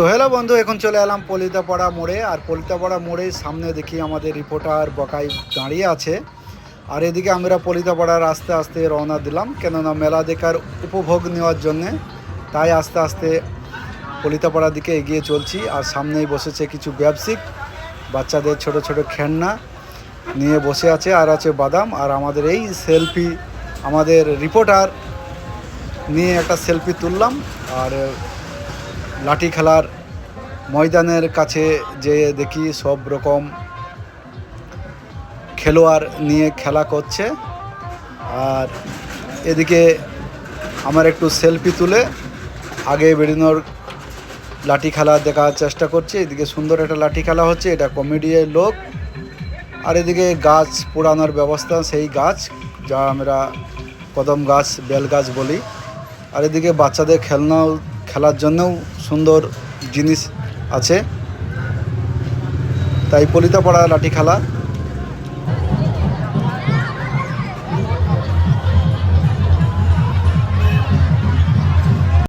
তো হ্যালো বন্ধু, এখন চলে এলাম পলিতাপাড়া মোড়ে। আর পলিতাপাড়া মোড়ের সামনে দেখি আমাদের রিপোর্টার বকাই দাঁড়িয়ে আছে। আর এদিকে আমরা পলিতাপাড়ার আস্তে আস্তে রওনা দিলাম, কেননা মেলা দেখার উপভোগ নেওয়ার জন্যে। তাই আস্তে আস্তে পলিতাপাড়ার দিকে এগিয়ে চলছি। আর সামনেই বসেছে কিছু ব্যবসায়িক, বাচ্চাদের ছোট ছোট খেলনা নিয়ে বসে আছে, আর আছে বাদাম। আর আমাদের এই সেলফি, আমাদের রিপোর্টার নিয়ে একটা সেলফি তুললাম। আর লাঠি খেলার ময়দানের কাছে যেয়ে দেখি সব রকম খেলোয়াড় নিয়ে খেলা করছে। আর এদিকে আমার একটু সেলফি তুলে আগে বেরোনোর লাঠি খেলা দেখার চেষ্টা করছি। এদিকে সুন্দর একটা লাঠি খেলা হচ্ছে, এটা কমেডির লোক। আর এদিকে গাছ পোড়ানোর ব্যবস্থা, সেই গাছ যা আমরা কদম গাছ, বেল গাছ বলি। আর এদিকে বাচ্চাদের খেলার জন্যও সুন্দর জিনিস আছে। তাই পলিতাপাড়া লাঠি খেলা